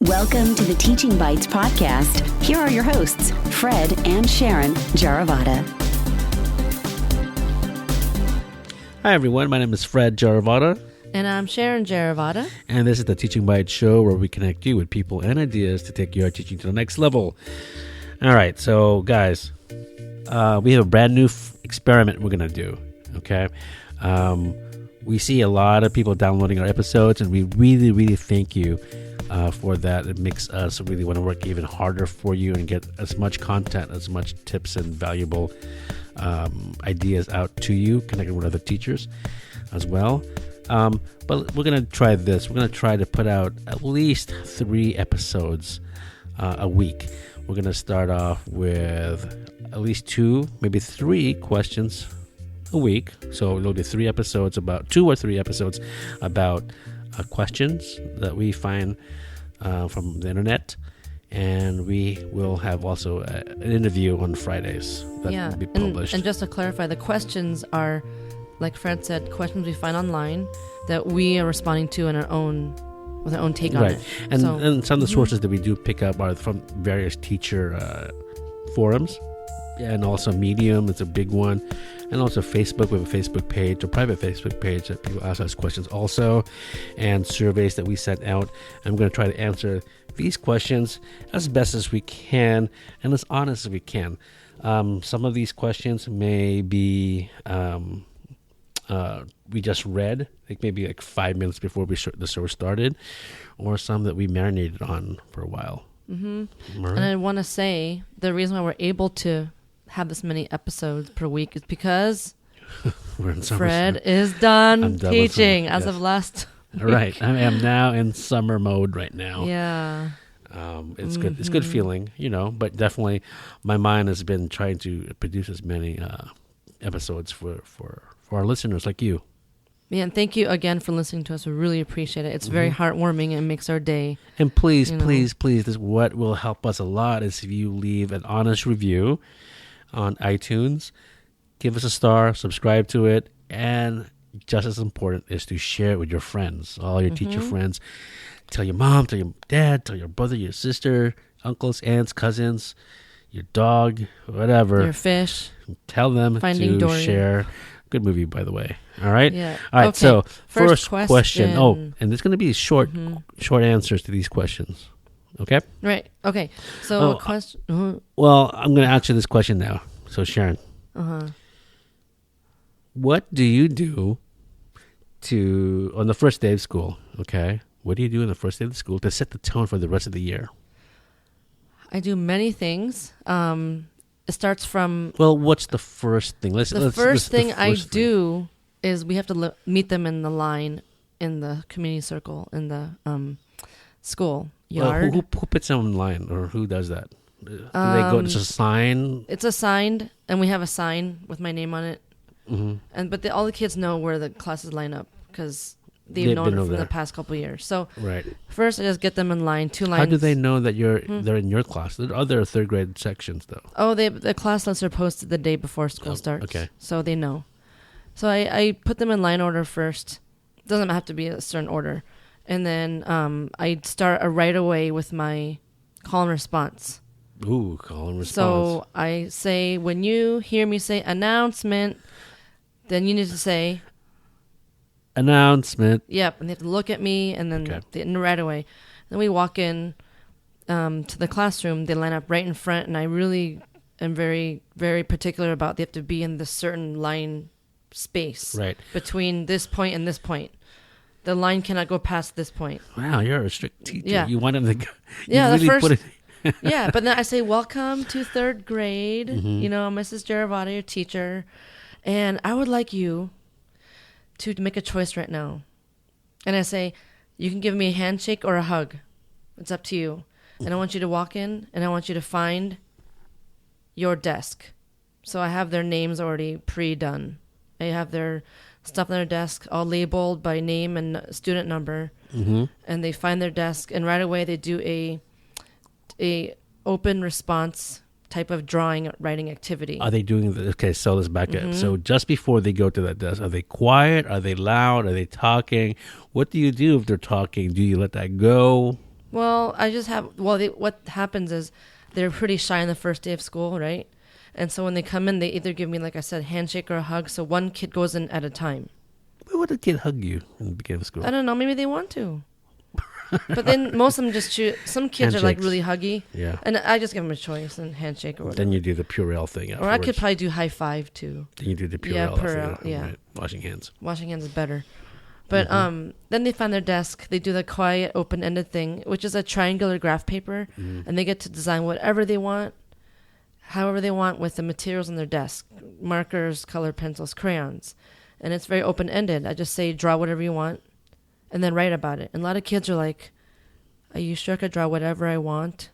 Welcome to the Teaching Bites podcast. Here are your hosts, Fred and Sharon Jaravada. Hi, everyone. My name is Fred Jaravada. And I'm Sharon Jaravada. And this is the Teaching Bites show where we connect you with people and ideas to take your teaching to the next level. All right. So, guys, we have a brand new experiment we're going to do. Okay. We see a lot of people downloading our episodes, and we really, really thank you for that. It makes us really want to work even harder for you and get as much content, as much tips and valuable ideas out to you, connecting with other teachers as well. But we're going to try this. We're going to try to put out at least 3 episodes a week. We're going to start off with at least 2, maybe 3 questions a week. So it'll be 2 or 3 episodes about questions that we find from the internet, and we will have also an interview on Fridays that will be published. And just to clarify, the questions are, like Fred said, questions we find online that we are responding to in our own with our own take on it. And some of the sources that we do pick up are from various teacher forums, and also Medium is a big one. And also Facebook, we have a Facebook page, a private Facebook page that people ask us questions also, and surveys that we sent out. And I'm going to try to answer these questions as best as we can and as honest as we can. Some of these questions may be we just read, like maybe like 5 minutes before the show started, or some that we marinated on for a while. Mm-hmm. Right? And I want to say the reason why we're able to have this many episodes per week is because Fred is done teaching as of last week. Right. I am now in summer mode right now. Yeah. It's good. It's good feeling, but definitely my mind has been trying to produce as many episodes for our listeners like you. Yeah, and thank you again for listening to us. We really appreciate it. It's very heartwarming and makes our day. And please, please, this is what will help us a lot is if you leave an honest review on iTunes. Give us a star, subscribe to it, and just as important is to share it with your friends, all your teacher friends. Tell your mom, tell your dad, tell your brother, your sister, uncles, aunts, cousins, your dog, whatever. Your fish. Tell them Finding to Dory. Share. Good movie, by the way. All right? Yeah. All right, okay. so first question. Oh, and there's going to be short answers to these questions. Okay? Right. Okay. So a question. Well, I'm going to answer this question now. So, Sharon, what do you do on the first day of school? Okay. What do you do on the first day of school to set the tone for the rest of the year? I do many things. It starts from... Well, what's the first thing? The first thing I do is we have to meet them in the line in the community circle in the school yard. Who puts them in line, or who does that? Do they go? It's a sign. It's assigned, and we have a sign with my name on it. Mm-hmm. But all the kids know where the classes line up because they've known it from the past couple of years. So first, I just get them in line, 2 lines. How do they know that they're in your class? There are other 3rd grade sections, though. Oh, the class lists are posted the day before school starts. Okay, so they know. So I put them in line order first. It doesn't have to be a certain order, and then I start right away with my call and response. Ooh, call and response. So I say, when you hear me say announcement, then you need to say announcement. Yep, and they have to look at me, and then right away. Then we walk in to the classroom. They line up right in front, and I really am very, very particular about they have to be in this certain line space between this point and this point. The line cannot go past this point. Wow, you're a strict teacher. Yeah. You want them to go. Yeah, the first... Yeah, but then I say, welcome to 3rd grade. Mrs. Jaravada, your teacher. And I would like you to make a choice right now. And I say, you can give me a handshake or a hug. It's up to you. And I want you to walk in, and I want you to find your desk. So I have their names already pre-done. I have their stuff on their desk all labeled by name and student number. And they find their desk, and right away they do a open response type of writing activity. Are they doing this? Okay, so let's back up. So just before they go to that desk, are they quiet? Are they loud? Are they talking? What do you do if they're talking? Do you let that go? Well, I just have. Well, what happens is they're pretty shy on the first day of school, right? And so when they come in, they either give me, like I said, handshake or a hug. So one kid goes in at a time. Why would a kid hug you in the beginning of school? I don't know. Maybe they want to. But then most of them just choose. Some kids are like really huggy. Yeah. And I just give them a choice and handshake or whatever. Then you do the Purell thing afterwards. Or I could probably do high five too. Then you do the Purell. Yeah, after Purell. that, Yeah. right? Washing hands. Washing hands is better. But then they find their desk. They do the quiet, open-ended thing, which is a triangular graph paper. And they get to design whatever they want, however they want, with the materials on their desk. Markers, color pencils, crayons. And it's very open-ended. I just say, draw whatever you want, and then write about it. And a lot of kids are like, are you sure I could draw whatever I want?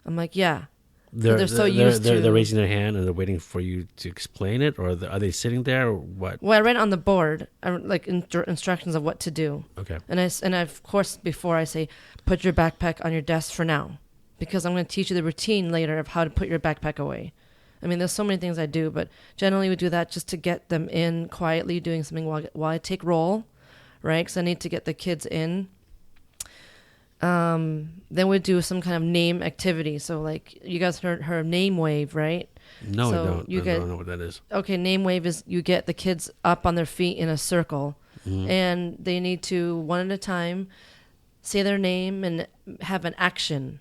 I'm like, yeah. They're so used to... They're raising their hand and they're waiting for you to explain it? Or are they sitting there or what? Well, I write on the board, like instructions of what to do. Okay. And I, of course, before I say, put your backpack on your desk for now. Because I'm going to teach you the routine later of how to put your backpack away. I mean, there's so many things I do, but generally we do that just to get them in quietly doing something while I take roll, right? Because I need to get the kids in. Then we do some kind of name activity. So, like, you guys heard her name wave, right? No, so I don't. You I don't know what that is. Okay, name wave is you get the kids up on their feet in a circle, and they need to, one at a time, say their name and have an action.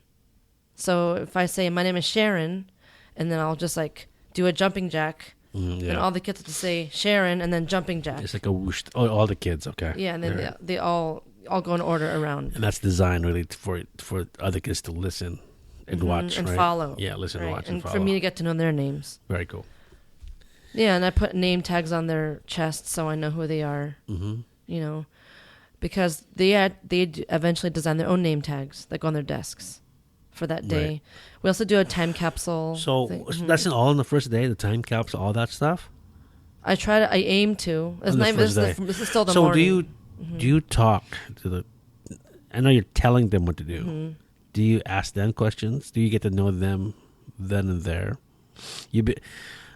So if I say, my name is Sharon, and then I'll just, like, do a jumping jack, and all the kids have to say Sharon and then jumping jack. It's like a whoosh. Oh, all the kids, okay. Yeah, and then they all go in order around. And that's designed really for other kids to listen and watch, and right? follow. Yeah, listen and watch and follow. For me to get to know their names. Very cool. Yeah, and I put name tags on their chests so I know who they are. You know, because they eventually design their own name tags that go on their desks for that day. Right. We also do a time capsule. So that's all on the first day, the time capsule, all that stuff? I aim to. This is still the so morning. do you talk to the... I know you're telling them what to do. Do you ask them questions? Do you get to know them then and there?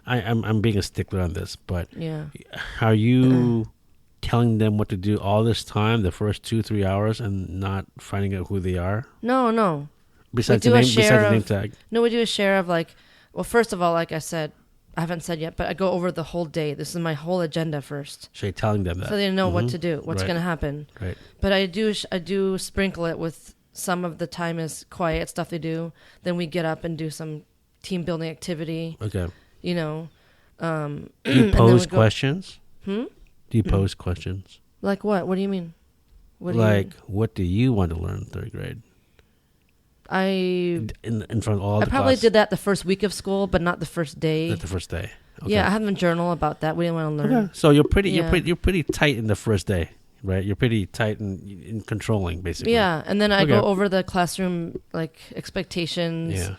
I'm being a stickler on this, but are you telling them what to do all this time, the first 2-3 hours, and not finding out who they are? No. Besides the name tag? No, we do a share of, like... Well, first of all, like I said, I haven't said yet, but I go over the whole day. This is my whole agenda first. So you're telling them that. So they know what to do, what's going to happen. Right. But I do sprinkle it with some of the time is quiet stuff they do. Then we get up and do some team building activity. Okay. You know. Do you pose questions? Do you pose questions? Like what? What do you mean? What do you want to learn in third grade? In front of all the class? I probably did that the first week of school, but not the first day. Not the first day. Okay. Yeah, I have a journal about that. We didn't want to learn. Okay. So you're pretty tight in the first day, right? You're pretty tight in controlling, basically. Yeah, and then I go over the classroom, like, expectations,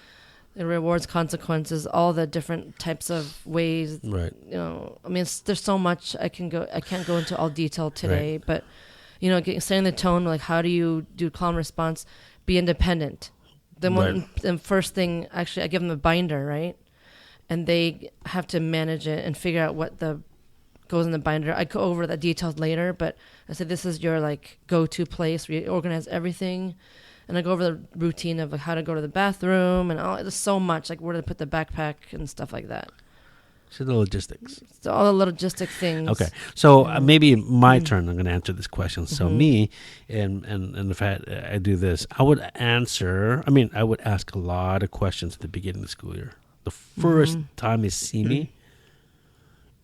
the rewards, consequences, all the different types of ways. Right. You know, I mean, there's so much I can't go into all detail today, but you know, setting the tone, like, how do you do calm response? Be independent. The first thing, actually, I give them a binder, right? And they have to manage it and figure out what goes in the binder. I go over the details later, but I said, this is your, like, go-to place where you organize everything. And I go over the routine of, like, how to go to the bathroom and all. There's so much, like, where to put the backpack and stuff like that. So the logistics. So all the logistic things. Okay. So maybe my turn. I'm going to answer this question. So me, and if I do this, I would ask a lot of questions at the beginning of the school year. The first time they see me,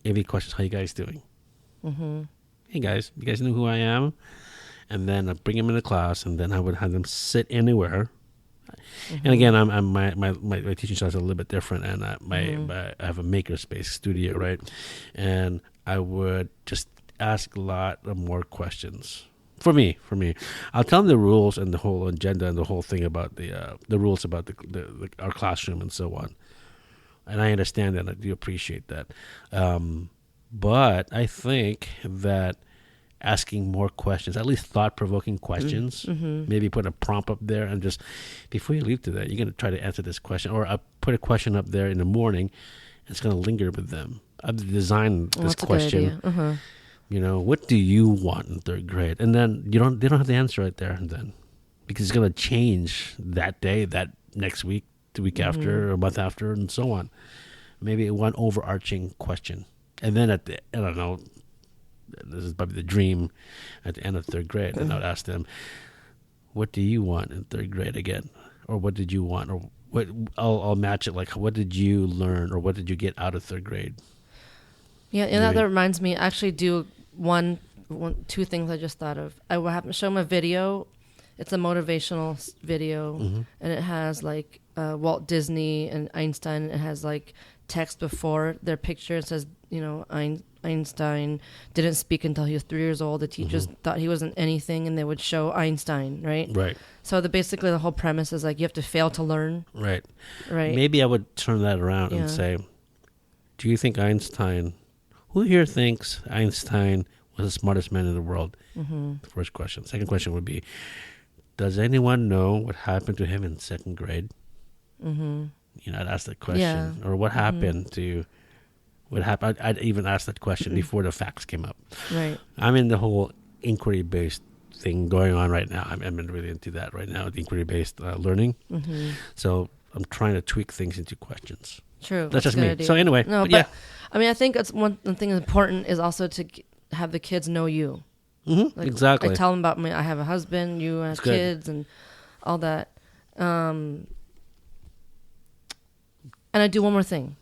every question, how you guys doing? Hey guys, you guys know who I am? And then I bring them into class, and then I would have them sit anywhere. And again, my teaching style is a little bit different, and I have a makerspace studio, right? And I would just ask a lot of more questions. For me, I'll tell them the rules and the whole agenda and the whole thing about the rules about our classroom and so on. And I understand that, and I do appreciate that. But I think that asking more questions, at least thought-provoking questions. Maybe put a prompt up there and just, before you leave today, you're going to try to answer this question. Or I put a question up there in the morning, and it's going to linger with them. I've designed this question. You know, what do you want in third grade? And then they don't have the answer right there and then. because it's going to change that day, that next week, the week after, or a month after, and so on. Maybe one overarching question. And then I don't know, this is probably the dream at the end of third grade. And I would ask them, what do you want in third grade again? Or what did you want? Or what? I'll match it like, what did you learn or what did you get out of third grade? Yeah, and that reminds me, I actually do two things I just thought of. I will have to show them a video. It's a motivational video, and it has like Walt Disney and Einstein. It has like text before their picture. It says, Einstein didn't speak until he was 3 years old. The teachers thought he wasn't anything, and they would show Einstein, right? Right. So basically the whole premise is like you have to fail to learn. Right. Right. Maybe I would turn that around and say, do you think Einstein, who here thinks Einstein was the smartest man in the world? The first question. Second question would be, does anyone know what happened to him in second grade? I'd ask that question. Yeah. Or what happened to... I'd even ask that question before the facts came up. Right. I'm in the whole inquiry-based thing going on right now. I'm really into that right now, the inquiry-based learning. So I'm trying to tweak things into questions. True. That's just me. So anyway. No, but I mean, I think it's one thing that's important is also to have the kids know you. Like, exactly. I tell them about me. I have a husband, you have kids, and all that. And I do one more thing,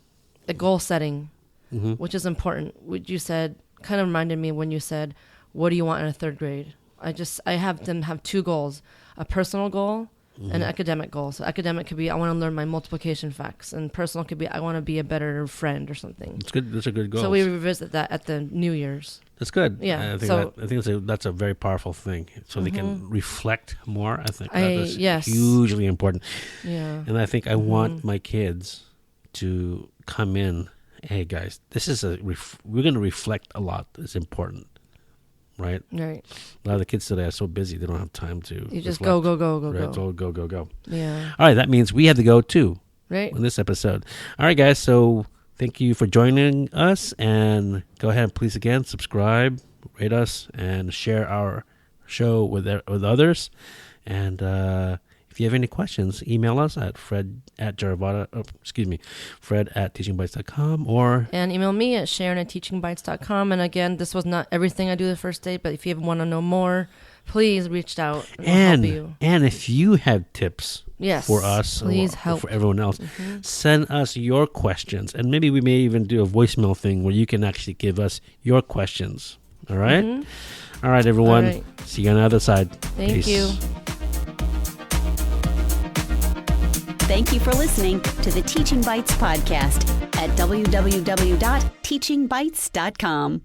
the goal setting. Which is important. What you said kind of reminded me when you said, what do you want in a third grade? I have them have two goals, a personal goal and an academic goal. So academic could be, I want to learn my multiplication facts, and personal could be, I want to be a better friend or something. It's good. That's a good goal. So we revisit that at the New Year's. That's good. Yeah. I think that's a very powerful thing. So they can reflect more. I think that's hugely important. Yeah. And I think I want my kids to come in. Hey guys, this is we're going to reflect a lot. It's important, right? Right. A lot of the kids today are so busy they don't have time to. You just reflect. Go. Yeah. All right, that means we have to go too. Right. In this episode. All right, guys. So thank you for joining us, and go ahead and please again subscribe, rate us, and share our show with others. And if you have any questions, email us at fred@teachingbytes.com and email me at Sharon@teachingbytes.com. And again, this was not everything I do the first day, but if you want to know more, please reach out and we'll help you. And if you have tips for us or for everyone else, send us your questions. And maybe we may even do a voicemail thing where you can actually give us your questions. All right? All right, everyone. All right. See you on the other side. Thank you. Thank you for listening to the Teaching Bytes podcast at www.teachingbytes.com.